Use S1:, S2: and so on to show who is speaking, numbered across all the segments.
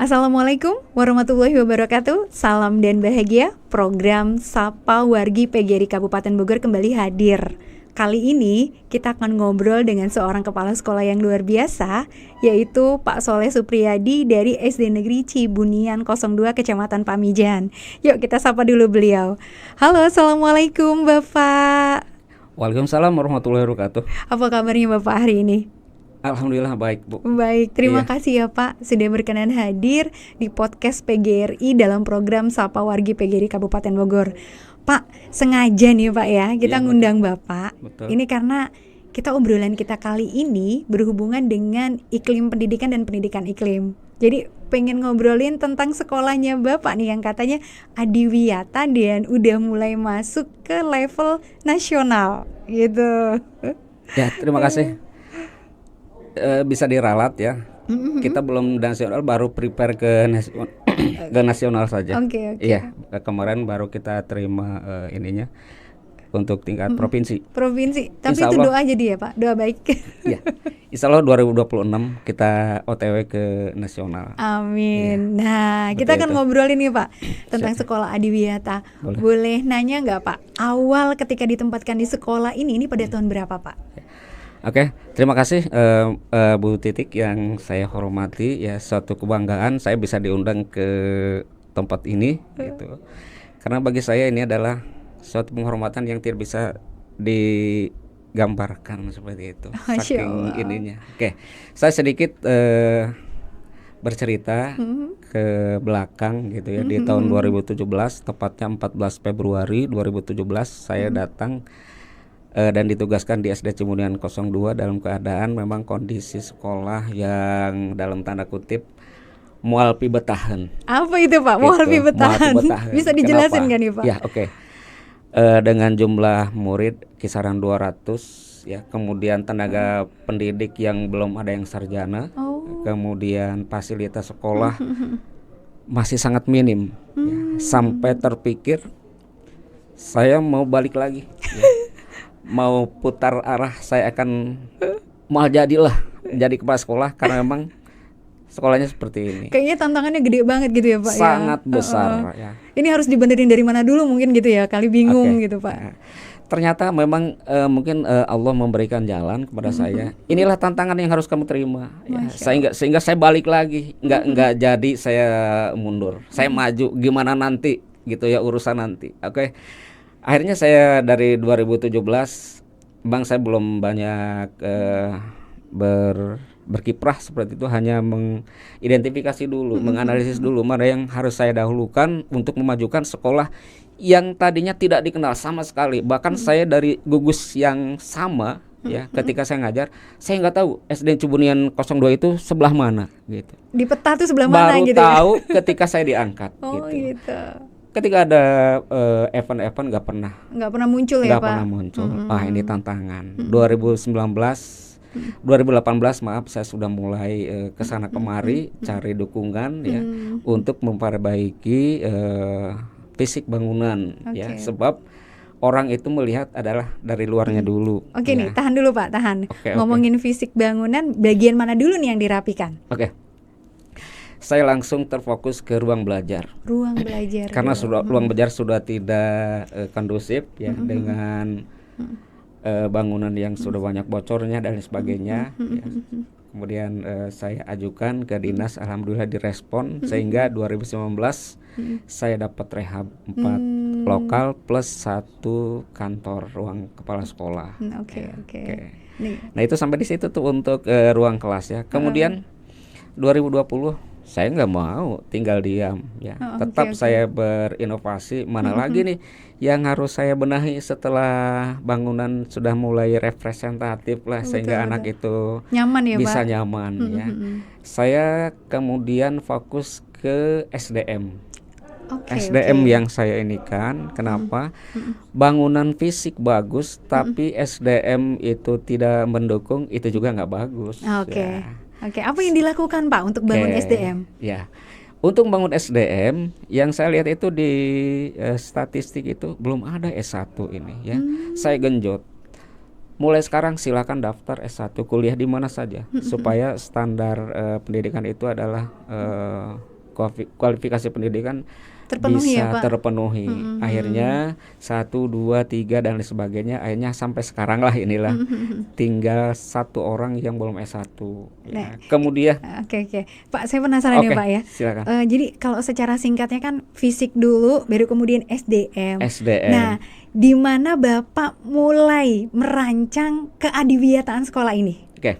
S1: Assalamualaikum warahmatullahi wabarakatuh. Salam dan bahagia. Program Sapa Wargi PGRI Kabupaten Bogor kembali hadir. Kali ini kita akan ngobrol dengan seorang kepala sekolah yang luar biasa, yaitu Pak Soleh Supriyadi dari SD Negeri Cibunian 02 Kecamatan Pamijahan. Yuk kita sapa dulu beliau. Halo, Assalamualaikum Bapak.
S2: Waalaikumsalam warahmatullahi wabarakatuh.
S1: Apa kabarnya Bapak hari ini?
S2: Alhamdulillah baik, Bu.
S1: Baik, terima kasih ya Pak sudah berkenan hadir di podcast PGRI dalam program Sapa Wargi PGRI Kabupaten Bogor. Pak, sengaja nih Pak ya, kita ngundang Bapak.
S2: Betul.
S1: Ini karena kita obrolan kita kali ini berhubungan dengan iklim pendidikan dan pendidikan iklim. Jadi pengen ngobrolin tentang sekolahnya Bapak nih yang katanya adiwiyata dan udah mulai masuk ke level nasional gitu.
S2: Ya, terima kasih. Bisa diralat ya. Kita belum nasional, baru prepare ke nasional saja.
S1: Oke.
S2: Iya, kemarin baru kita terima ininya untuk tingkat provinsi.
S1: Tapi
S2: Insya
S1: itu
S2: Allah,
S1: doa jadi ya Pak, doa baik.
S2: Iya. Insya Allah 2026 kita OTW ke nasional.
S1: Amin.
S2: Ya,
S1: nah, kita akan ngobrolin nih Pak tentang
S2: Siap.
S1: sekolah adiwiyata.
S2: Boleh
S1: nanya nggak Pak, awal ketika ditempatkan di sekolah ini pada tahun berapa Pak?
S2: Oke, terima kasih Bu Titik yang saya hormati. Ya, suatu kebanggaan saya bisa diundang ke tempat ini gitu. Karena bagi saya ini adalah suatu penghormatan yang tidak bisa digambarkan seperti itu. Saking ininya. Oke, saya sedikit bercerita ke belakang gitu ya. Di tahun 2017, tepatnya 14 Februari 2017 saya datang dan ditugaskan di SD Cibunian 02 dalam keadaan memang kondisi sekolah yang dalam tanda kutip moal pibetahan.
S1: Apa itu Pak, moal pibetahan? Bisa dijelasin kan nih Pak?
S2: Ya, oke. Dengan jumlah murid kisaran 200 ya, kemudian tenaga pendidik yang belum ada yang sarjana, kemudian fasilitas sekolah masih sangat minim ya, sampai terpikir saya mau balik lagi ya. Mau putar arah, saya akan mau jadilah jadi kepala sekolah karena memang sekolahnya seperti ini.
S1: Kayaknya tantangannya gede banget gitu ya Pak.
S2: Sangat besar ya.
S1: Ini harus dibenerin dari mana dulu mungkin gitu ya, kali bingung gitu Pak.
S2: Nah, ternyata memang mungkin Allah memberikan jalan kepada saya. Inilah tantangan yang harus kamu terima ya. Sehingga saya balik lagi, nggak jadi saya mundur. Saya maju, gimana nanti gitu ya, urusan nanti. Oke. Akhirnya saya dari 2017, Bang, saya belum banyak berkiprah seperti itu, hanya mengidentifikasi dulu, menganalisis dulu mana yang harus saya dahulukan untuk memajukan sekolah yang tadinya tidak dikenal sama sekali. Bahkan saya dari gugus yang sama ya, ketika saya ngajar, saya nggak tahu SD Cibunian 02 itu sebelah mana gitu.
S1: Di peta tuh sebelah mana
S2: baru
S1: gitu ya?
S2: Baru tahu ketika saya diangkat gitu. Ketika ada event-event nggak pernah
S1: muncul ya Pak?
S2: Nggak pernah muncul. Ini tantangan. 2018 maaf, saya sudah mulai kesana kemari cari dukungan ya untuk memperbaiki fisik bangunan ya, sebab orang itu melihat adalah dari luarnya dulu.
S1: Oke nih, tahan dulu Pak, tahan. Ngomongin fisik bangunan, bagian mana dulu nih yang dirapikan?
S2: Oke. Saya langsung terfokus ke ruang belajar.
S1: Ruang belajar.
S2: Karena ruang belajar sudah tidak kondusif ya, dengan bangunan yang sudah banyak bocornya dan sebagainya. Ya. Kemudian saya ajukan ke dinas, alhamdulillah direspon, sehingga 2019 saya dapat rehab 4 lokal plus 1 kantor ruang kepala sekolah.
S1: Oke.
S2: Nah itu sampai di situ tuh untuk ruang kelas ya. Kemudian 2020 saya nggak mau tinggal diam ya, tetap saya berinovasi. Mana lagi nih yang harus saya benahi setelah bangunan sudah mulai representatif lah, sehingga anak itu
S1: nyaman ya,
S2: bisa
S1: Pak?
S2: Nyaman ya. Saya kemudian fokus ke SDM. SDM yang saya ini kan, kenapa? Bangunan fisik bagus, tapi SDM itu tidak mendukung, itu juga nggak bagus.
S1: Oke, apa yang dilakukan Pak untuk bangun SDM?
S2: Ya, untuk bangun SDM yang saya lihat itu di statistik itu belum ada S1 ini ya. Saya genjot. Mulai sekarang silakan daftar S1, kuliah di mana saja supaya standar pendidikan itu adalah kualifikasi pendidikan
S1: terpenuhi ya,
S2: bisa
S1: Pak?
S2: terpenuhi. Akhirnya 1, 2, 3 dan lain sebagainya. Akhirnya sampai sekarang lah inilah tinggal satu orang yang belum S1 ya.
S1: Nah,
S2: Kemudian
S1: Oke, Pak, saya penasaran ya,
S2: oke,
S1: Pak ya.
S2: silakan.
S1: Jadi kalau secara singkatnya kan fisik dulu, baru kemudian SDM. Nah,
S2: SDM.
S1: di mana Bapak mulai merancang keadiwiyataan sekolah ini?
S2: Oke.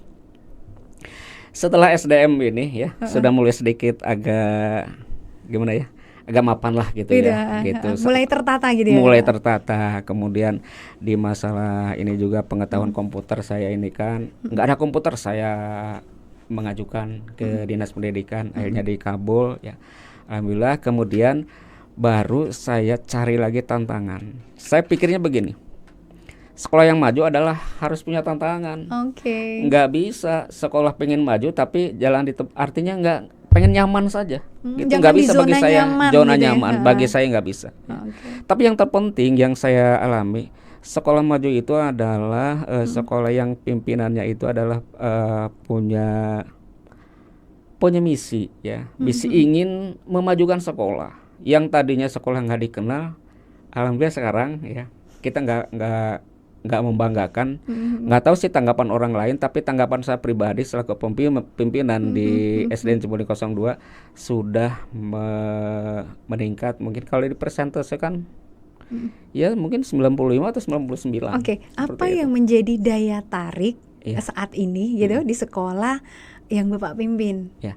S2: Setelah SDM ini ya, sudah mulai sedikit agak gimana ya? Agak mapan lah gitu ya, gitu.
S1: Mulai tertata gitu ya.
S2: Mulai tertata. Kemudian di masalah ini juga pengetahuan komputer saya ini kan nggak ada komputer, saya mengajukan ke Dinas Pendidikan, akhirnya dikabul ya. Alhamdulillah. Kemudian baru saya cari lagi tantangan. Saya pikirnya begini. Sekolah yang maju adalah harus punya tantangan.
S1: Oke.
S2: Nggak bisa sekolah pengen maju tapi jalan artinya nggak pengen nyaman saja. Gitu. Nggak bisa bagi saya zona
S1: gitu
S2: nyaman. Bagi saya nggak bisa. Tapi yang terpenting yang saya alami, sekolah maju itu adalah sekolah yang pimpinannya itu adalah punya misi ya. Misi ingin memajukan sekolah. Yang tadinya sekolah nggak dikenal, alhamdulillah sekarang ya kita nggak membanggakan. Nggak tahu sih tanggapan orang lain, tapi tanggapan saya pribadi selaku pimpinan di SDN Ciboning 02 sudah meningkat. Mungkin kalau dipersentasekan ya mungkin 95 atau 99.
S1: Oke, apa yang menjadi daya tarik saat ini gitu di sekolah yang Bapak pimpin?
S2: Ya.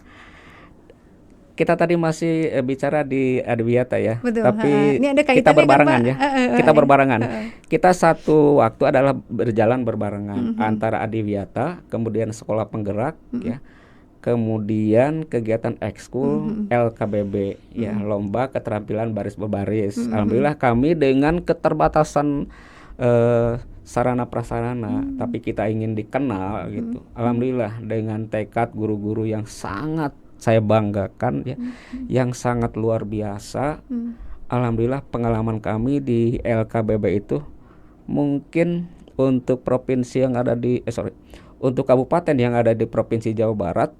S2: Kita tadi masih bicara di Adiwiyata ya.
S1: Betul,
S2: tapi
S1: ini ada
S2: kita berbarengan
S1: kan,
S2: ya. Kita berbarengan. Kita satu waktu adalah berjalan berbarengan antara Adiwiyata, kemudian sekolah penggerak ya. Kemudian kegiatan ekskul LKBB ya, lomba keterampilan baris berbaris. Alhamdulillah kami dengan keterbatasan sarana prasarana, tapi kita ingin dikenal gitu. Alhamdulillah dengan tekad guru-guru yang sangat saya banggakan ya, yang sangat luar biasa. Alhamdulillah pengalaman kami di LKBB itu mungkin untuk provinsi yang ada di untuk kabupaten yang ada di Provinsi Jawa Barat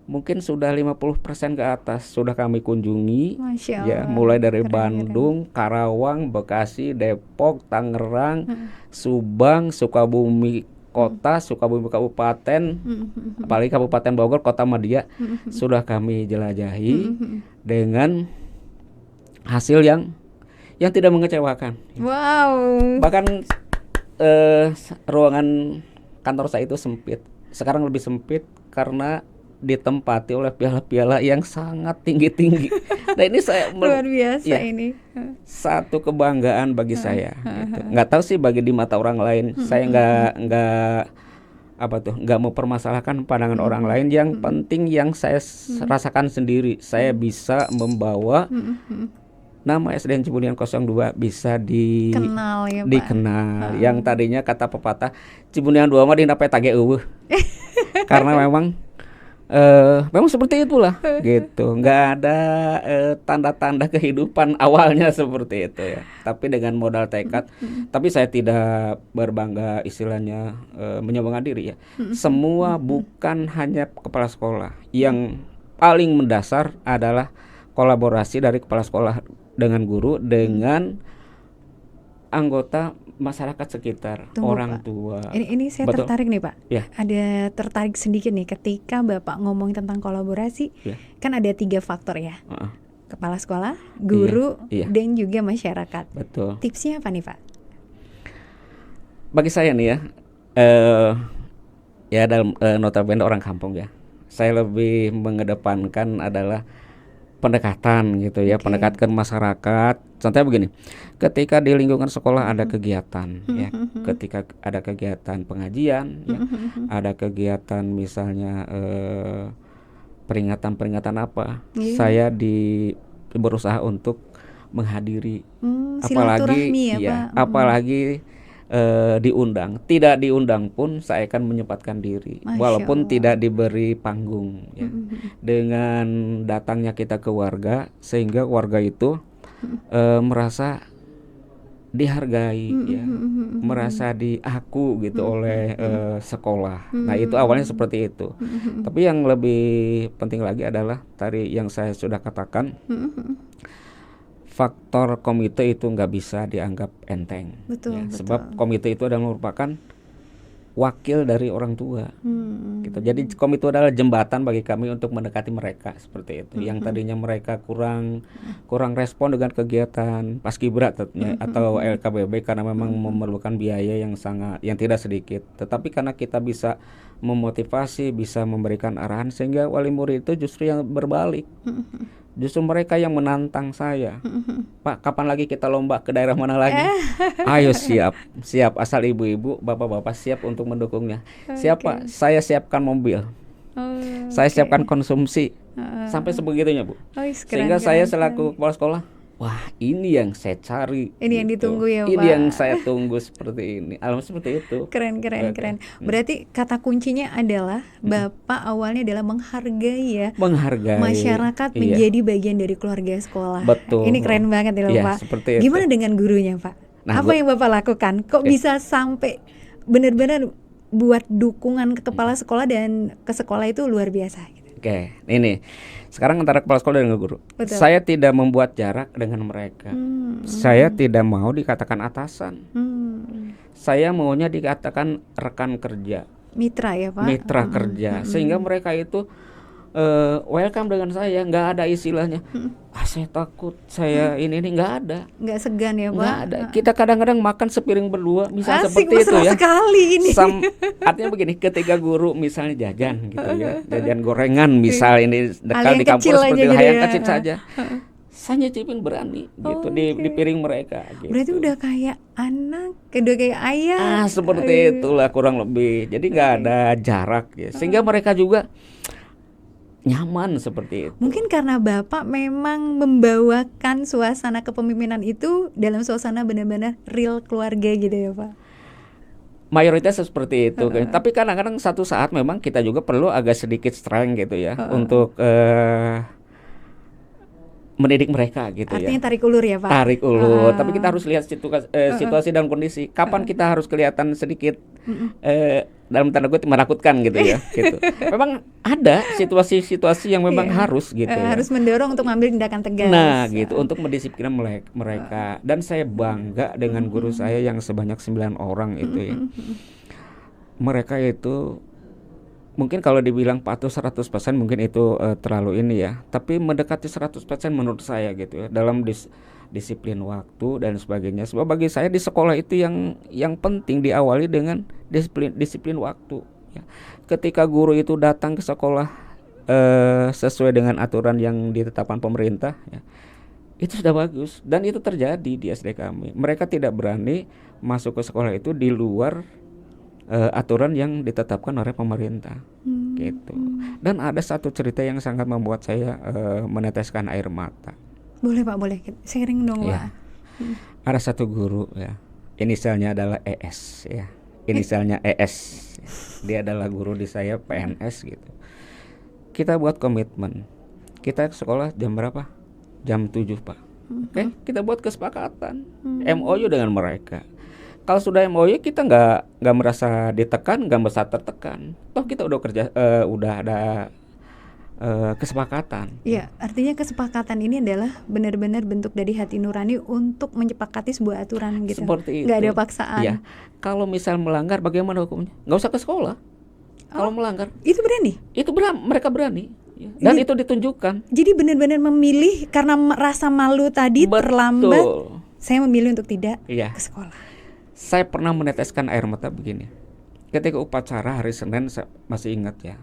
S2: mungkin sudah 50% ke atas sudah kami kunjungi.
S1: Masya Allah.
S2: Ya, mulai dari
S1: Keren.
S2: Bandung, Karawang, Bekasi, Depok, Tangerang, Subang, Sukabumi Kota, Sukabumi Kabupaten, apalagi Kabupaten Bogor, Kota Madia sudah kami jelajahi dengan hasil yang tidak mengecewakan.
S1: Wow.
S2: Bahkan ruangan kantor saya itu sempit. Sekarang lebih sempit karena ditempati oleh piala-piala yang sangat tinggi-tinggi. Nah ini saya
S1: luar biasa
S2: ya,
S1: ini.
S2: Satu kebanggaan bagi saya. Gitu. Nggak tahu sih bagi di mata orang lain. Saya nggak mau permasalahkan pandangan orang lain. Yang penting yang saya rasakan sendiri, saya bisa membawa nama SDN Ciboning 02 bisa
S1: dikenal ya, Pak.
S2: Dikenal. Yang tadinya kata pepatah Ciboning 2 mah dina tage eueuh. Karena memang seperti itulah gitu. Nggak ada tanda-tanda kehidupan awalnya seperti itu ya. Tapi dengan modal tekad. Tapi saya tidak berbangga istilahnya menyombongkan diri ya. Semua bukan hanya kepala sekolah. Yang paling mendasar adalah kolaborasi dari kepala sekolah dengan guru, dengan anggota masyarakat sekitar. Tunggu, orang Pak. Tua.
S1: Ini saya
S2: Betul.
S1: Tertarik nih Pak.
S2: Ya.
S1: Ada tertarik sedikit nih ketika Bapak ngomong tentang kolaborasi. Ya. Kan ada 3 faktor ya. Kepala sekolah, guru, dan juga masyarakat.
S2: Betul.
S1: Tipsnya apa nih Pak?
S2: Bagi saya nih ya, ya dalam notabene orang kampung ya, saya lebih mengedepankan adalah pendekatan gitu ya, pendekatan masyarakat. Contohnya begini, ketika di lingkungan sekolah ada kegiatan ya, ketika ada kegiatan pengajian ya, ada kegiatan misalnya peringatan apa, saya berusaha untuk menghadiri, apalagi ya, apalagi diundang, tidak diundang pun saya akan menyempatkan diri. Walaupun tidak diberi panggung ya. Dengan datangnya kita ke warga, sehingga warga itu merasa dihargai ya, merasa diaku gitu oleh sekolah. Nah, itu awalnya seperti itu. Tapi yang lebih penting lagi adalah tadi yang saya sudah katakan, faktor komite itu nggak bisa dianggap enteng.
S1: Betul,
S2: Ya,
S1: betul.
S2: sebab komite itu adalah merupakan wakil dari orang tua. Gitu. Jadi komite itu adalah jembatan bagi kami untuk mendekati mereka seperti itu. Yang tadinya mereka kurang respon dengan kegiatan Paskibra atau LKBB karena memang memerlukan biaya yang tidak sedikit. Tetapi karena kita bisa memotivasi, bisa memberikan arahan, sehingga wali murid itu justru yang berbalik. Justru mereka yang menantang saya. Pak, kapan lagi kita lomba ke daerah mana lagi? Ayo, siap asal ibu-ibu, bapak-bapak siap untuk mendukungnya. Siap Pak, saya siapkan mobil, saya siapkan konsumsi, sampai sebegitunya Bu. Sehingga saya selaku kepala sekolah, wah ini yang saya cari.
S1: Ini yang ditunggu ya Pak.
S2: Ini yang saya tunggu seperti ini. Alhamdulillah seperti itu.
S1: Keren. Berarti kata kuncinya adalah Bapak awalnya adalah menghargai ya.
S2: Menghargai
S1: masyarakat menjadi bagian dari keluarga sekolah.
S2: Betul.
S1: Ini keren banget ya Pak.
S2: Seperti itu.
S1: Gimana dengan gurunya Pak? Apa yang Bapak lakukan? Kok bisa sampai benar-benar buat dukungan ke kepala sekolah dan ke sekolah itu luar biasa gitu.
S2: Oke, ini sekarang antara kepala sekolah dan guru.
S1: Betul.
S2: Saya tidak membuat jarak dengan mereka. Saya tidak mau dikatakan atasan. Saya maunya dikatakan rekan kerja.
S1: Mitra ya Pak.
S2: Mitra kerja. Sehingga mereka itu welcome dengan saya. Nggak ada istilahnya. Saya takut, saya ini nggak ada.
S1: Nggak segan ya Pak.
S2: Nggak ada. Kita kadang-kadang makan sepiring berdua, misalnya
S1: Asik,
S2: seperti itu ya.
S1: Sekali ini.
S2: Artinya begini, ketika guru misalnya jajan gitu ya, jajan gorengan misal ini dekat di kampus seperti
S1: gitu
S2: yang
S1: ya.
S2: kecil saja, saya nyicipin berani gitu di piring mereka. Gitu.
S1: Berarti udah kayak anak, udah kayak ayah.
S2: Seperti itulah kurang lebih. Jadi nggak ada jarak ya, sehingga mereka juga nyaman seperti itu.
S1: Mungkin karena Bapak memang membawakan suasana kepemimpinan itu dalam suasana benar-benar real keluarga gitu ya Pak.
S2: Mayoritas seperti itu kan. Tapi kadang-kadang satu saat memang kita juga perlu agak sedikit strength gitu ya untuk mendidik mereka gitu.
S1: Artinya
S2: ya.
S1: tarik ulur ya Pak.
S2: Tarik ulur. Tapi kita harus lihat situasi dan kondisi. Kapan kita harus kelihatan sedikit dalam tanda kutip menakutkan gitu ya. Gitu. Memang ada situasi-situasi yang memang harus gitu. Ya.
S1: Harus mendorong untuk mengambil tindakan tegas.
S2: Nah gitu untuk mendisiplinkan mereka. Dan saya bangga dengan guru saya yang sebanyak 9 orang itu ya. Mereka itu mungkin kalau dibilang patuh 100% mungkin itu terlalu ini ya. Tapi mendekati 100% menurut saya gitu ya. Dalam disiplin waktu dan sebagainya. Sebab bagi saya di sekolah itu yang penting diawali dengan disiplin waktu ya. Ketika guru itu datang ke sekolah sesuai dengan aturan yang ditetapkan pemerintah ya, itu sudah bagus dan itu terjadi di SD kami. Mereka tidak berani masuk ke sekolah itu di luar aturan yang ditetapkan oleh pemerintah gitu. Dan ada satu cerita yang sangat membuat saya meneteskan air mata.
S1: Boleh Pak, boleh. Sharing dong
S2: ya.
S1: Pak.
S2: Ada satu guru ya. Inisialnya adalah ES ya. Inisialnya ES. Dia adalah guru di saya PNS gitu. Kita buat komitmen. Kita sekolah jam berapa? Jam 7 Pak. Oke, kita buat kesepakatan MOU dengan mereka. Kalau sudah MOU kita nggak merasa ditekan, nggak merasa tertekan. Toh kita udah kerja, udah ada kesepakatan.
S1: Iya, artinya kesepakatan ini adalah benar-benar bentuk dari hati nurani untuk menyepakati sebuah aturan gitu.
S2: Seperti itu.
S1: Nggak ada paksaan.
S2: Iya. Kalau misal melanggar, bagaimana hukumnya? Nggak usah ke sekolah. Kalau melanggar,
S1: itu berani?
S2: Itu mereka berani. Ya. Dan itu ditunjukkan.
S1: Jadi benar-benar memilih karena rasa malu tadi.
S2: Betul.
S1: Terlambat. Saya memilih untuk tidak ke sekolah.
S2: Saya pernah meneteskan air mata begini. Ketika upacara hari Senin, saya masih ingat ya.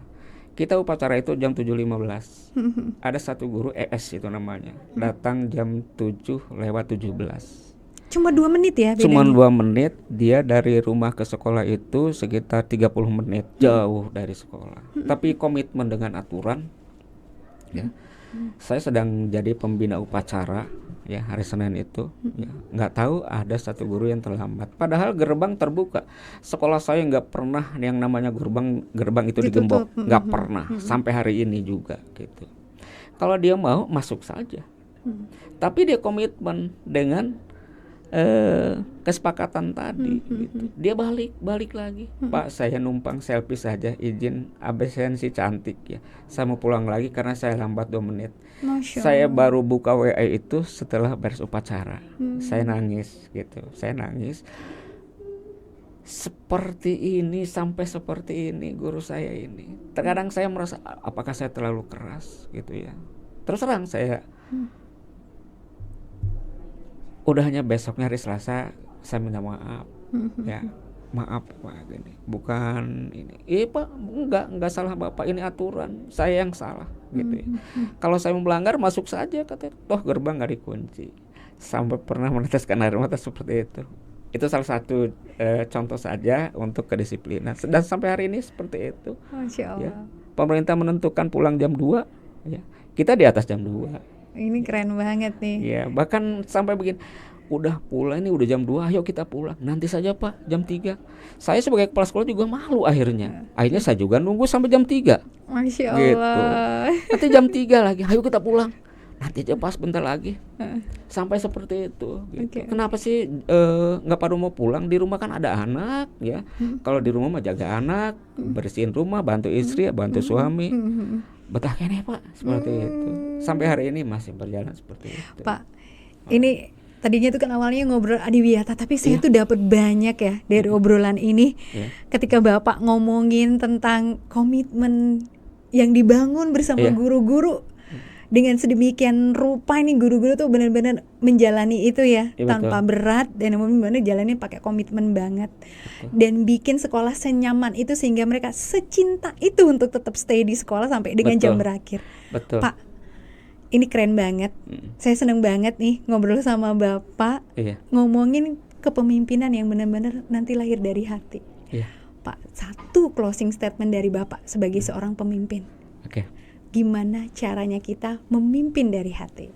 S2: Kita upacara itu jam 7.15. Ada satu guru ES itu namanya. Datang jam 7:17.
S1: Cuma 2 menit ya bedanya?
S2: Cuma 2 menit. Dia dari rumah ke sekolah itu sekitar 30 menit. Jauh dari sekolah. Tapi komitmen dengan aturan ya. Saya sedang jadi pembina upacara ya hari Senin itu ya. Nggak tahu ada satu guru yang terlambat. Padahal gerbang terbuka. Sekolah saya nggak pernah yang namanya gerbang itu digembok. Nggak pernah sampai hari ini juga gitu. Kalau dia mau masuk saja. Tapi dia komitmen dengan kesepakatan tadi gitu. Dia balik lagi, Pak saya numpang selfie saja, izin absensi cantik ya, saya mau pulang lagi karena saya lambat 2 menit. Saya baru buka WA itu setelah beres upacara. Saya nangis gitu, saya nangis. Seperti ini, sampai seperti ini guru saya ini. Terkadang saya merasa apakah saya terlalu keras gitu ya. Terus terang saya udah hanya besoknya hari Selasa saya minta maaf ya, maaf Pak gini, bukan ini, Pak enggak salah Bapak, ini aturan, saya yang salah gitu ya. Kalau saya melanggar masuk saja katanya, toh gerbang nggak dikunci. Sampai pernah meneteskan air mata seperti itu. Itu salah satu contoh saja untuk kedisiplinan, dan sampai hari ini seperti itu.
S1: Masya Allah.
S2: Ya. Pemerintah menentukan pulang jam 2 ya, kita di atas jam 2.
S1: Ini keren banget nih.
S2: Ya, bahkan sampai begini, udah pulang ini udah jam 2, ayo kita pulang. Nanti saja Pak, jam 3. Saya sebagai kepala sekolah juga malu akhirnya. Akhirnya saya juga nunggu sampai jam 3.
S1: Masya Allah.
S2: Gitu. Nanti jam 3 lagi, ayo kita pulang. Nanti aja pas bentar lagi. Sampai seperti itu gitu. Kenapa sih nggak pada mau pulang? Di rumah kan ada anak ya. Kalau di rumah mah jaga anak, bersihin rumah, bantu istri, bantu suami. Betah kene Pak, seperti itu. Sampai hari ini masih berjalan seperti itu.
S1: Pak, ini tadinya tuh kan awalnya ngobrol adiwiyata, tapi saya tuh dapat banyak ya dari obrolan ini. Ketika Bapak ngomongin tentang komitmen yang dibangun bersama guru-guru, dengan sedemikian rupa ini guru-guru tuh benar-benar menjalani itu ya, tanpa berat, dan benar-benar jalani pakai komitmen banget. Dan bikin sekolah senyaman itu sehingga mereka secinta itu untuk tetap stay di sekolah sampai dengan jam berakhir. Pak, ini keren banget. Saya seneng banget nih ngobrol sama Bapak, ngomongin kepemimpinan yang benar-benar nanti lahir dari hati. Pak, satu closing statement dari Bapak sebagai seorang pemimpin. Gimana caranya kita memimpin dari hati?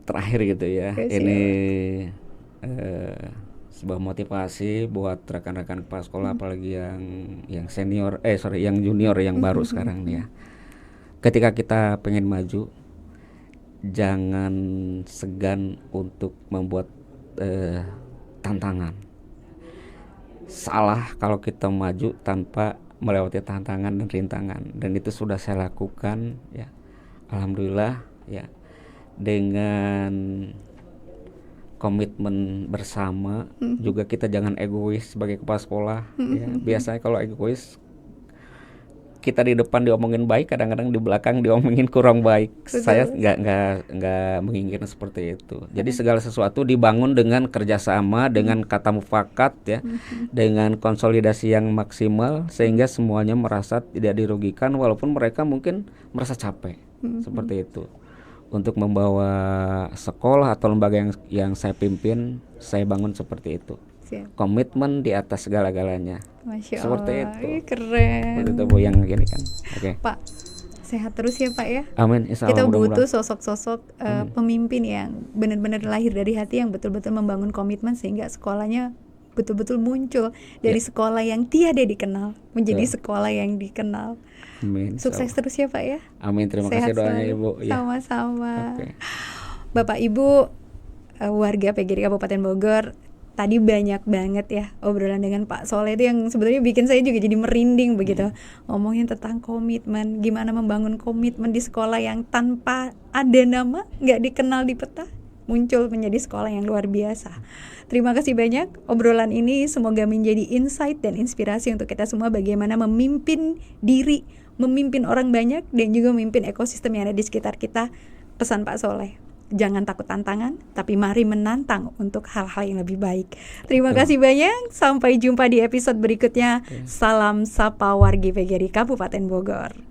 S2: Terakhir gitu ya, ini sebuah motivasi buat rekan-rekan kepala sekolah, apalagi yang senior, yang junior, yang baru sekarang nih ya. Ketika kita pengen maju, jangan segan untuk membuat tantangan. Salah kalau kita maju tanpa melewati tantangan dan rintangan, dan itu sudah saya lakukan ya, alhamdulillah ya, dengan komitmen bersama. Juga kita jangan egois sebagai kepala sekolah ya. Biasanya kalau egois, kita di depan diomongin baik, kadang-kadang di belakang diomongin kurang baik. Saya nggak menginginkan seperti itu. Jadi segala sesuatu dibangun dengan kerjasama, dengan kata mufakat ya, dengan konsolidasi yang maksimal, sehingga semuanya merasa tidak dirugikan, walaupun mereka mungkin merasa capek. Seperti itu. Untuk membawa sekolah atau lembaga yang saya pimpin, saya bangun seperti itu. Komitmen di atas segala-galanya.
S1: Masya
S2: seperti
S1: Allah.
S2: itu.
S1: Keren.
S2: Seperti itu Bu, yang gini kan.
S1: Pak, sehat terus ya Pak ya.
S2: Amin.
S1: Kita butuh sosok-sosok pemimpin yang benar-benar lahir dari hati, yang betul-betul membangun komitmen sehingga sekolahnya betul-betul muncul dari sekolah yang tiada dikenal menjadi sekolah yang dikenal.
S2: Amin.
S1: Sukses terus ya Pak ya.
S2: Amin. Terima
S1: sehat
S2: kasih doanya
S1: selalu.
S2: Ibu.
S1: Sama-sama. Bapak Ibu warga PGRI Kabupaten Bogor, tadi banyak banget ya obrolan dengan Pak Soleh itu yang sebenarnya bikin saya juga jadi merinding begitu. Ngomongin tentang komitmen, gimana membangun komitmen di sekolah yang tanpa ada nama, nggak dikenal di peta, muncul menjadi sekolah yang luar biasa. Terima kasih banyak obrolan ini, semoga menjadi insight dan inspirasi untuk kita semua bagaimana memimpin diri, memimpin orang banyak, dan juga memimpin ekosistem yang ada di sekitar kita. Pesan Pak Soleh, jangan takut tantangan, tapi mari menantang untuk hal-hal yang lebih baik. Terima kasih banyak, sampai jumpa di episode berikutnya. Salam Sapa Wargi PGRI Kabupaten Bogor.